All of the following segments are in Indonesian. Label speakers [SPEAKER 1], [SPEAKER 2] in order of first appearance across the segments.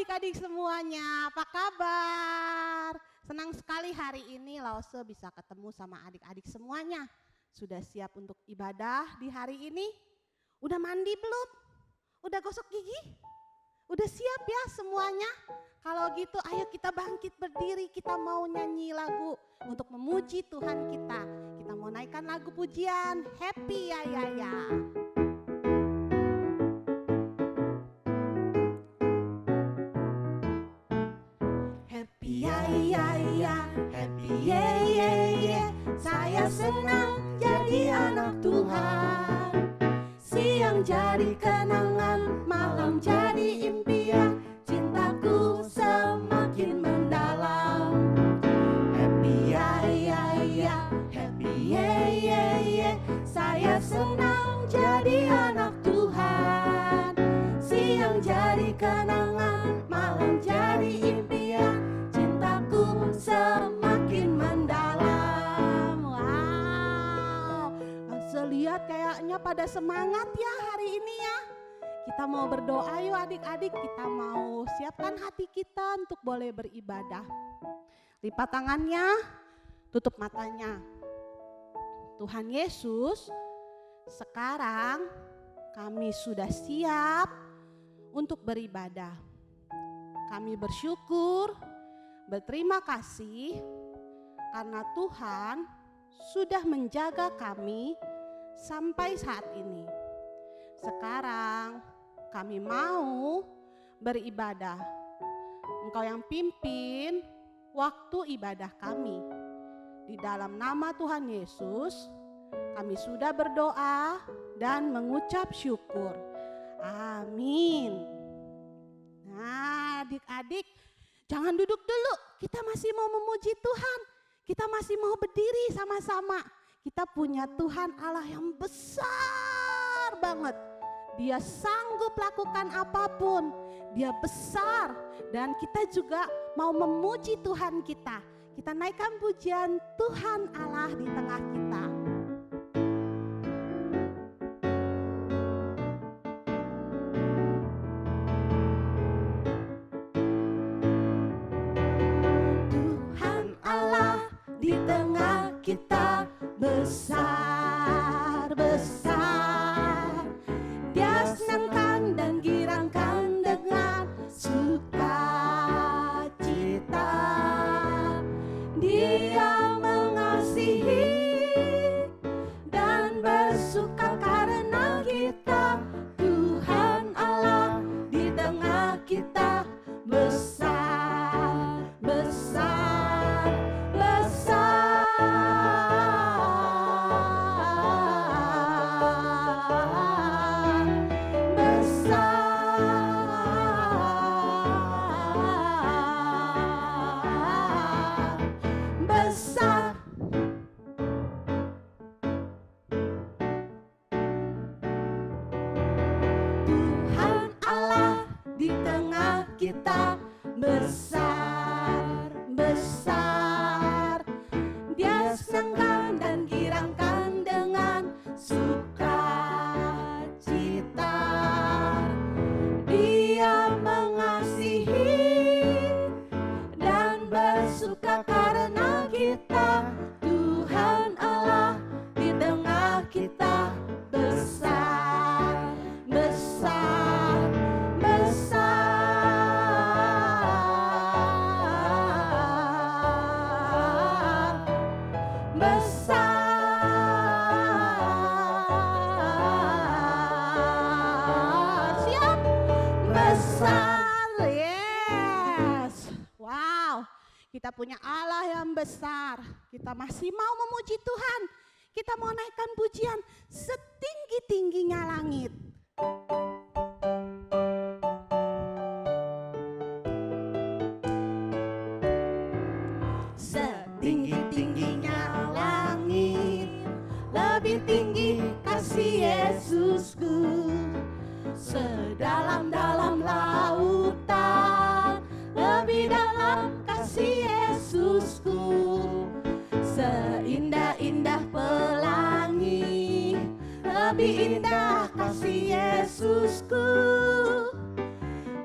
[SPEAKER 1] adik-adik semuanya, apa kabar? Senang sekali hari ini Lause bisa ketemu sama adik-adik semuanya. Sudah siap untuk ibadah di hari ini? Udah mandi belum? Udah gosok gigi? Udah siap ya semuanya? Kalau gitu ayo kita bangkit berdiri, kita mau nyanyi lagu untuk memuji Tuhan kita. Kita mau naikkan lagu pujian, Happy Ya Ya Ya. Happy ya ya ya, happy ye ye ye. Saya senang jadi anak Tuhan. Siang jadi kenangan, malam jadi impian. Cintaku semakin mendalam. Happy ya ya ya, happy ye ye ye. Saya senang jadi anak Tuhan. Siang jadi kenangan, malam jadi impian. Cintaku semakin mendalam. Wow, langsung lihat kayaknya pada semangat ya hari ini ya. Kita mau berdoa yuk adik-adik, kita mau siapkan hati kita untuk boleh beribadah. Lipat tangannya, tutup matanya. Tuhan Yesus, sekarang kami sudah siap untuk beribadah. Kami bersyukur, berterima kasih karena Tuhan sudah menjaga kami sampai saat ini. Sekarang kami mau beribadah. Engkau yang pimpin waktu ibadah kami. Di dalam nama Tuhan Yesus, kami sudah berdoa dan mengucap syukur. Amin. Nah, adik-adik, jangan duduk dulu. Kita masih mau memuji Tuhan. Kita masih mau berdiri sama-sama. Kita punya Tuhan Allah yang besar banget. Dia sanggup lakukan apapun. Dia besar dan kita juga mau memuji Tuhan kita. Kita naikkan pujian Tuhan Allah di tengah kita. Tuhan Allah di tengah kita besar, besar. Dia senangkan dan girangkan dengan sukacita. Dia mengasihi dan bersuka karena kita. Tuhan Allah di tengah kita besar, besar, besar. Besar, Tuhan Allah di tengah kita besar, besar. Dia senangkan dan girangkan dengan sukacita. Dia mengasihi dan bersuka karena kita. Tuhan Allah di tengah kita besar, besar, besar, besar. Siap? Besar, yes. Wow, kita punya Allah yang besar. Kita masih mau memuji Tuhan. Kita mau naikkan pujian setinggi-tingginya langit. Setinggi-tingginya langit, lebih tinggi kasih Yesusku. Sedalam-dalam lautan, lebih dalam kasih Yesusku. Seindah-indah pelangi, lebih indah kasih Yesusku.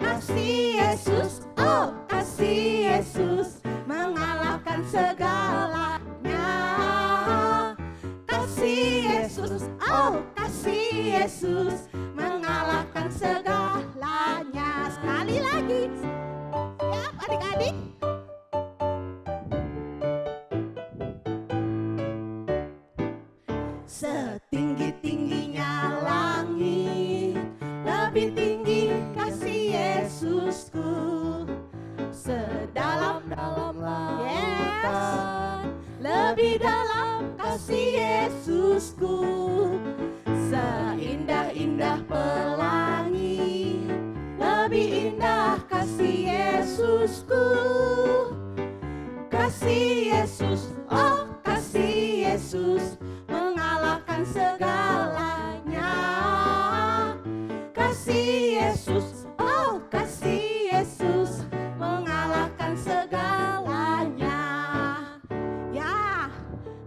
[SPEAKER 1] Kasih Yesus, oh kasih Yesus mengalahkan segalanya. Kasih Yesus, oh kasih Yesus mengalahkan segalanya. Sekali lagi, siap adik-adik? Setinggi-tingginya langit, lebih tinggi kasih Yesusku. Sedalam-dalam lautan, lebih dalam kasih Yesusku. Seindah-indah pelangi, lebih indah kasih Yesusku. Kasih Yesus, oh kasih Yesus mengalahkan segalanya. Kasih Yesus, oh kasih Yesus mengalahkan segalanya. Ya,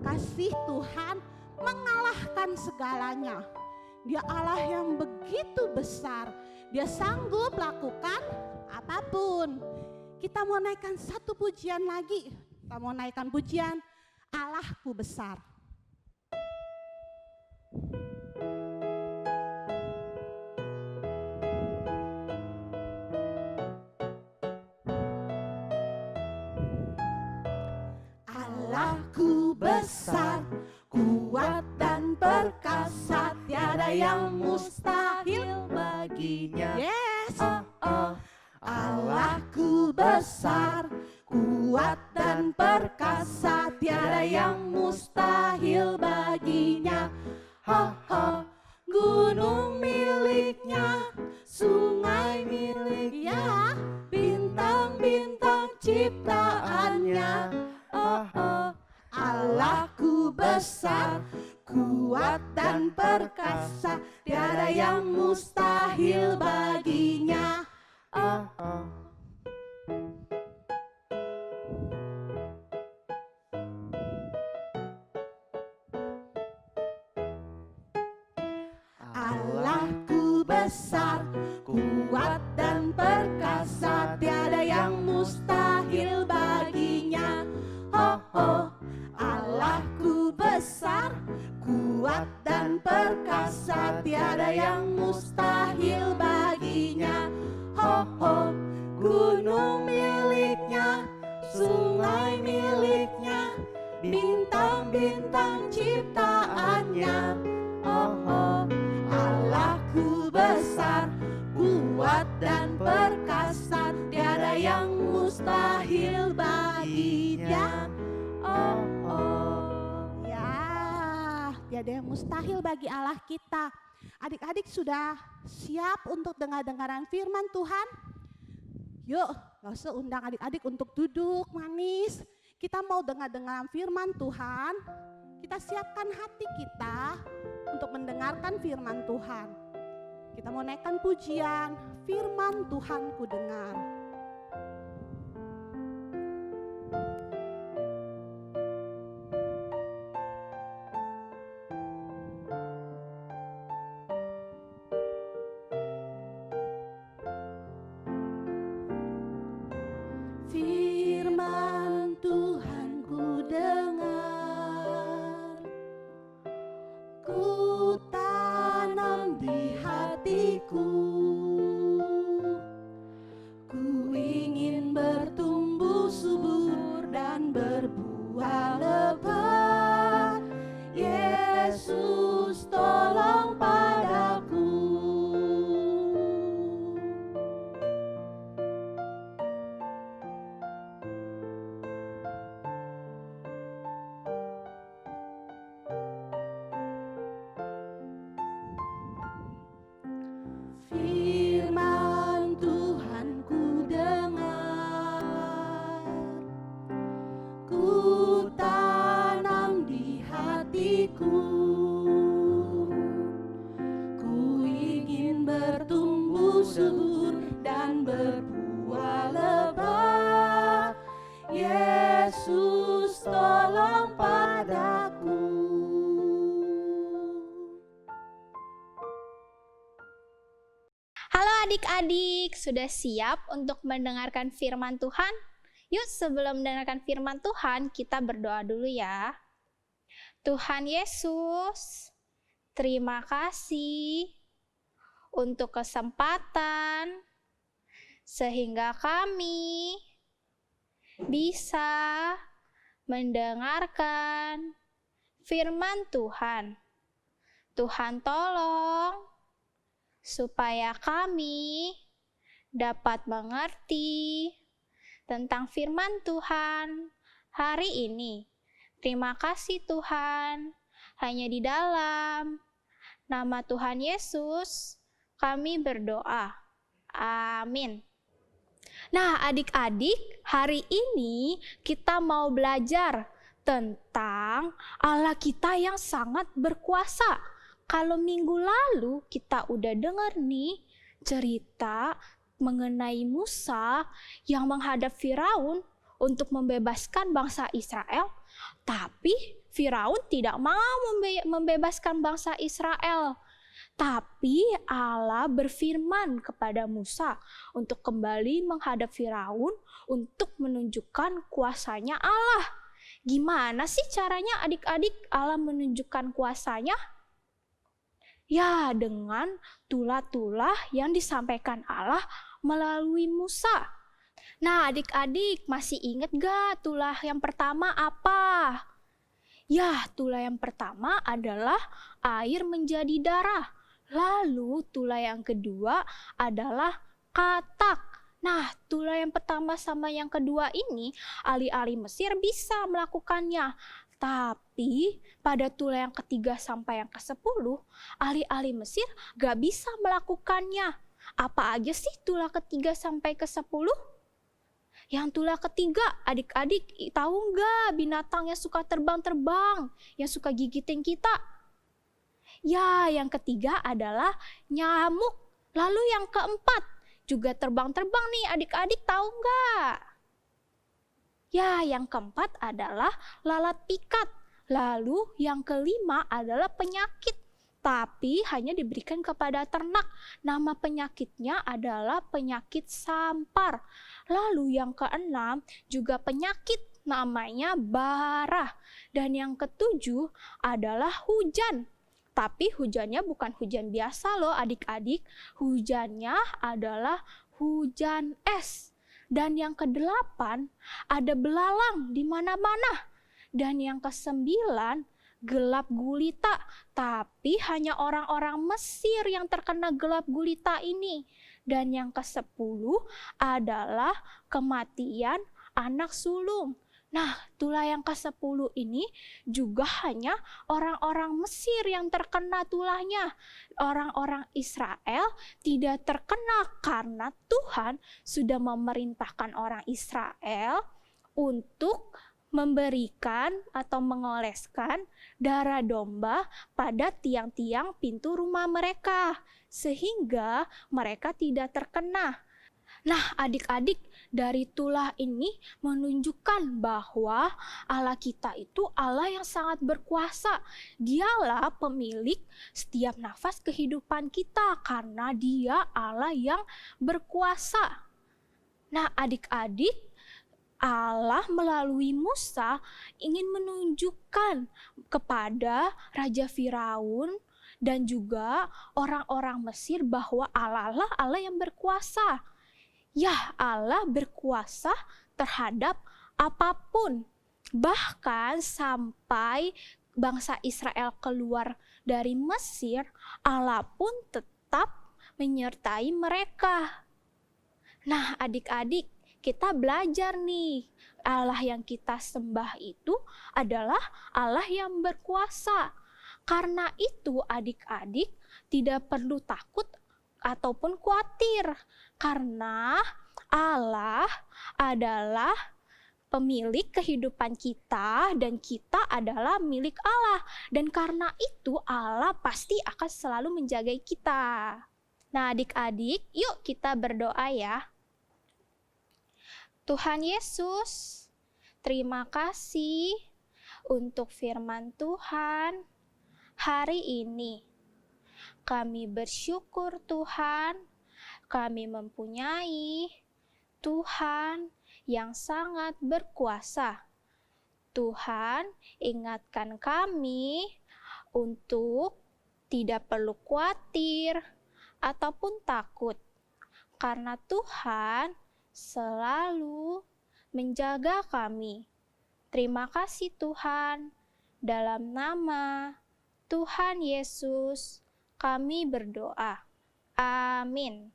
[SPEAKER 1] kasih Tuhan mengalahkan segalanya. Dia Allah yang begitu besar. Dia sanggup lakukan apapun. Kita mau naikkan satu pujian lagi. Kita mau naikkan pujian Allahku besar. Allahku besar, kuat dan perkasa, tiada yang mustahil baginya. Yes. Allahku besar, kuat dan perkasa, tiada yang mustahil baginya. Gunung miliknya, sungai miliknya, bintang-bintang ciptaannya. Allahku besar, kuat dan perkasa, tiada yang mustahil baginya. Allahku besar, kuat dan perkasa, tiada yang mustahil baginya. Allahku besar, kuat dan perkasa, tiada yang mustahil baginya. Gunung miliknya, sungai miliknya, bintang-bintang ciptaannya. Allahku besar, kuat dan perkasa, tiada yang mustahil baginya. Ya, tiada yang mustahil bagi Allah kita. Adik-adik sudah siap untuk dengar-dengaran firman Tuhan? Yuk, gak usah undang adik-adik untuk duduk manis. Kita mau dengar-dengaran firman Tuhan. Kita siapkan hati kita untuk mendengarkan firman Tuhan. Kita mau naikkan pujian, firman Tuhan ku dengar. Firman Tuhan ku dengar, ku tanam di hatiku, ku ingin bertumbuh subur dan berbuah lebat. Yesus tolong padaku. Firman Tuhan ku dengar, ku tanam di hatiku, ku ingin bertumbuh subur dan berbuah lebat. Yesus tolong padaku.
[SPEAKER 2] Halo adik-adik sudah siap untuk mendengarkan firman Tuhan? Yuk sebelum mendengarkan firman Tuhan, kita berdoa dulu ya. Tuhan Yesus, terima kasih untuk kesempatan sehingga kami bisa mendengarkan firman Tuhan. Tuhan tolong supaya kami dapat mengerti tentang firman Tuhan hari ini. Terima kasih Tuhan, hanya di dalam nama Tuhan Yesus kami berdoa. Amin. Nah, adik-adik, hari ini kita mau belajar tentang Allah kita yang sangat berkuasa. Kalau minggu lalu kita udah dengar nih cerita mengenai Musa yang menghadap Firaun untuk membebaskan bangsa Israel, tapi Firaun tidak mau membebaskan bangsa Israel. Tapi Allah berfirman kepada Musa untuk kembali menghadap Firaun untuk menunjukkan kuasanya Allah. Gimana sih caranya adik-adik Allah menunjukkan kuasanya? Ya, dengan tulah-tulah yang disampaikan Allah melalui Musa. Nah, adik-adik masih ingat gak tulah yang pertama apa? Ya, tulah yang pertama adalah air menjadi darah. Lalu tulah yang kedua adalah katak. Nah, tulah yang pertama sama yang kedua ini ahli-ahli Mesir bisa melakukannya. Tapi pada tulah yang ketiga sampai yang ke-10, ahli-ahli Mesir gak bisa melakukannya. Apa aja sih tulah ketiga sampai ke-10? Yang tulah ketiga, adik-adik tahu nggak binatang yang suka terbang-terbang, yang suka gigitin kita? Ya, yang ketiga adalah nyamuk. Lalu yang keempat, juga terbang-terbang nih adik-adik tahu nggak? Ya, yang keempat adalah lalat pikat. Lalu yang kelima adalah penyakit. Tapi hanya diberikan kepada ternak. Nama penyakitnya adalah penyakit sampar. Lalu yang keenam juga penyakit namanya bara. Dan yang ketujuh adalah hujan. Tapi hujannya bukan hujan biasa loh adik-adik. Hujannya adalah hujan es. Dan yang kedelapan ada belalang di mana-mana. Dan yang kesembilan gelap gulita. Tapi hanya orang-orang Mesir yang terkena gelap gulita ini. Dan yang ke-10 adalah kematian anak sulung. Nah, tulah yang ke-10 ini juga hanya orang-orang Mesir yang terkena tulahnya. Orang-orang Israel tidak terkena karena Tuhan sudah memerintahkan orang Israel untuk memberikan atau mengoleskan darah domba pada tiang-tiang pintu rumah mereka. Sehingga mereka tidak terkena. Nah, adik-adik, dari tulah ini menunjukkan bahwa Allah kita itu Allah yang sangat berkuasa. Dialah pemilik setiap nafas kehidupan kita karena Dia Allah yang berkuasa. Nah, adik-adik, Allah melalui Musa ingin menunjukkan kepada Raja Firaun dan juga orang-orang Mesir bahwa Allah lah Allah yang berkuasa. Ya, Allah berkuasa terhadap apapun. Bahkan sampai bangsa Israel keluar dari Mesir, Allah pun tetap menyertai mereka. Nah, adik-adik, kita belajar nih. Allah yang kita sembah itu adalah Allah yang berkuasa. Karena itu adik-adik tidak perlu takut ataupun khawatir. Karena Allah adalah pemilik kehidupan kita dan kita adalah milik Allah. Dan karena itu Allah pasti akan selalu menjaga kita. Nah adik-adik, yuk kita berdoa ya. Tuhan Yesus, terima kasih untuk firman Tuhan hari ini. Kami bersyukur Tuhan, kami mempunyai Tuhan yang sangat berkuasa. Tuhan ingatkan kami untuk tidak perlu khawatir ataupun takut, karena Tuhan selalu menjaga kami. Terima kasih Tuhan, dalam nama Tuhan Yesus kami berdoa. Amin.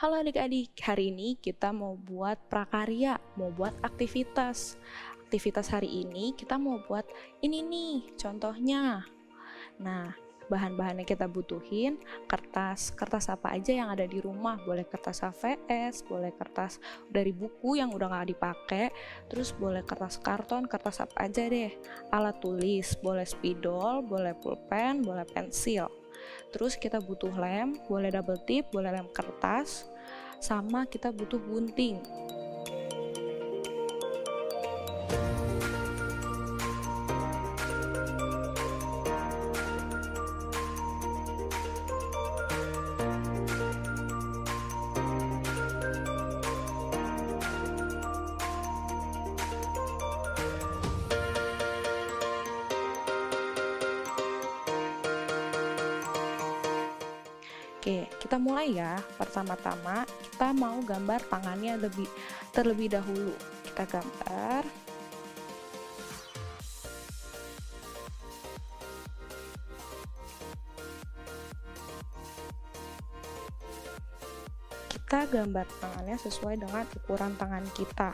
[SPEAKER 3] Halo adik-adik, hari ini kita mau buat prakarya, mau buat aktivitas. Aktivitas hari ini kita mau buat ini nih, contohnya. Nah, bahan-bahan yang kita butuhin, kertas apa aja yang ada di rumah. Boleh kertas HVS, boleh kertas dari buku yang udah nggak dipakai, terus boleh kertas karton, kertas apa aja deh. Alat tulis, boleh spidol, boleh pulpen, boleh pensil. Terus kita butuh lem, boleh double tip, boleh lem kertas, sama kita butuh gunting. Oke, kita mulai ya. Pertama-tama kita mau gambar tangannya terlebih dahulu. Kita gambar. Kita gambar tangannya sesuai dengan ukuran tangan kita.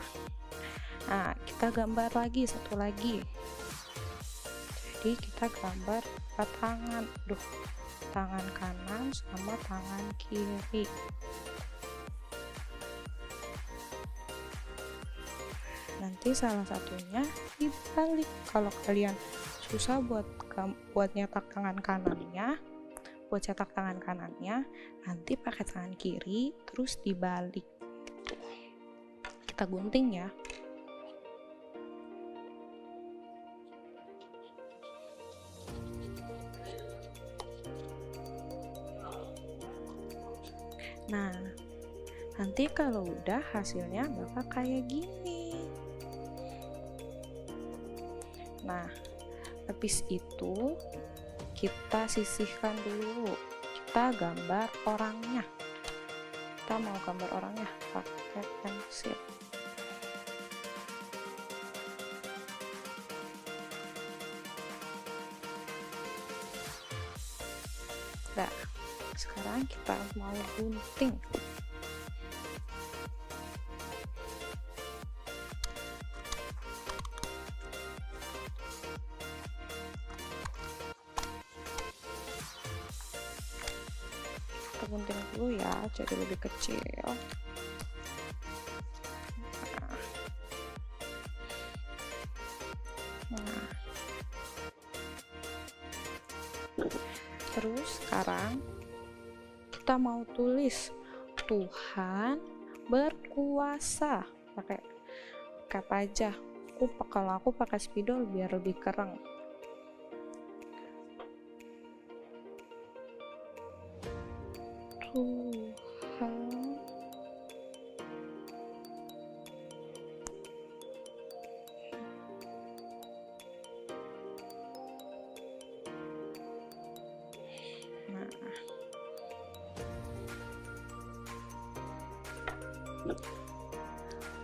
[SPEAKER 3] Nah, kita gambar lagi satu lagi. Jadi kita gambar tangan. Tangan kanan sama tangan kiri. Nanti salah satunya dibalik. Kalau kalian susah buat nyetak tangan kanannya, nanti pakai tangan kiri terus dibalik. Kita gunting ya. Nah, nanti kalau udah hasilnya bakal kayak gini. Nah, habis itu kita sisihkan dulu. Kita gambar orangnya. Kita mau gambar orangnya pakai pensil. Nah, sekarang kita mau gunting. Kita gunting dulu ya, jadi lebih kecil. Nah. Terus sekarang kita mau tulis Tuhan berkuasa. Pakai apa aja? Kalau aku pakai spidol biar lebih keren. Tuhan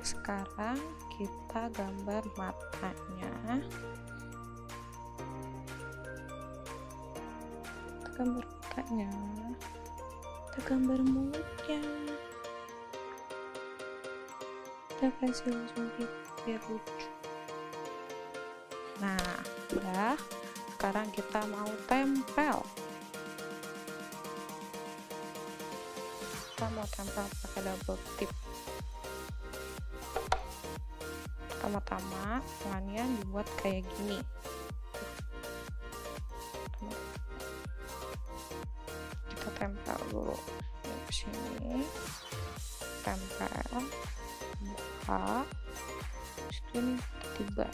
[SPEAKER 3] sekarang kita gambar matanya, kita gambar mulutnya, kita kasih langsung biar lucu. Nah, udah. Sekarang kita mau tempel. Kita mau tempel pakai double tip. Pertama-tama tangannya dibuat kayak gini. Kita tempel dulu ke sini, tempel, buka, terus ini tiba.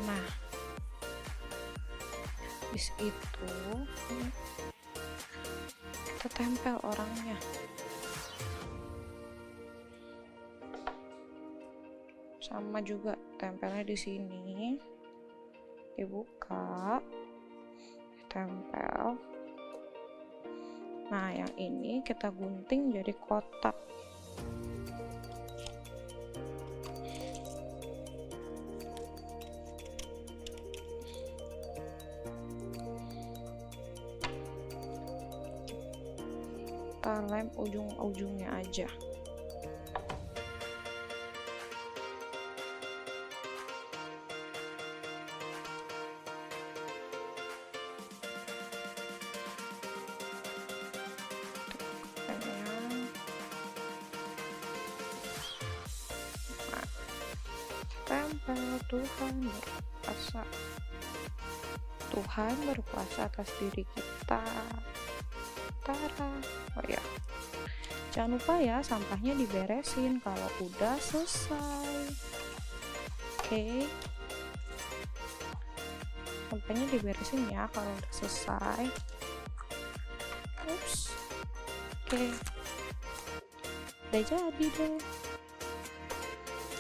[SPEAKER 3] Nah, habis itu Kita tempel orangnya. Sama juga tempelnya di sini. Dibuka, tempel. Nah, yang ini kita gunting jadi kotak. Kita lem ujung-ujungnya aja. Tempel. Tuhan berkuasa. Tuhan berkuasa atas diri kita. Tara. Oh ya, jangan lupa ya sampahnya diberesin kalau udah selesai. Oke. Sampahnya diberesin ya kalau udah selesai. Ups. Oke. Udah jadi deh.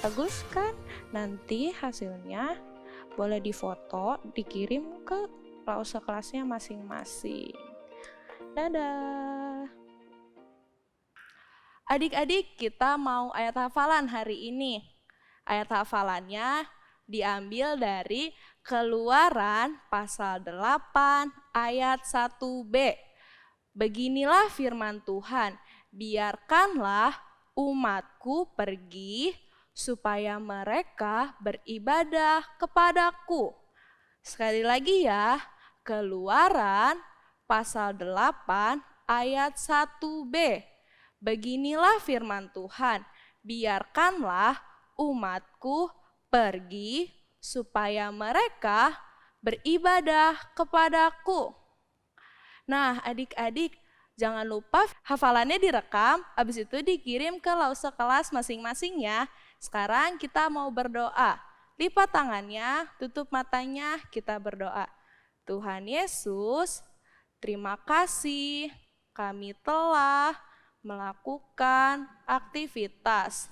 [SPEAKER 3] Bagus kan? Nanti hasilnya boleh difoto, dikirim ke lause kelasnya masing-masing. Dadah. Adik-adik, kita mau ayat hafalan hari ini. Ayat hafalannya diambil dari Keluaran pasal 8 ayat 1b. Beginilah firman Tuhan, biarkanlah umatku pergi supaya mereka beribadah kepadaku. Sekali lagi ya, Keluaran pasal 8 ayat 1b. Beginilah firman Tuhan, biarkanlah umatku pergi supaya mereka beribadah kepadaku. Nah, adik-adik, jangan lupa hafalannya direkam, habis itu dikirim ke lause kelas masing-masing ya. Sekarang kita mau berdoa. Lipat tangannya, tutup matanya, kita berdoa. Tuhan Yesus, terima kasih kami telah melakukan aktivitas.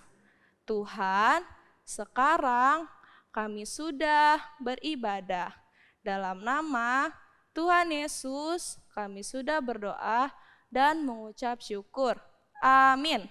[SPEAKER 3] Tuhan, sekarang kami sudah beribadah. Dalam nama Tuhan Yesus, kami sudah berdoa dan mengucap syukur. Amin.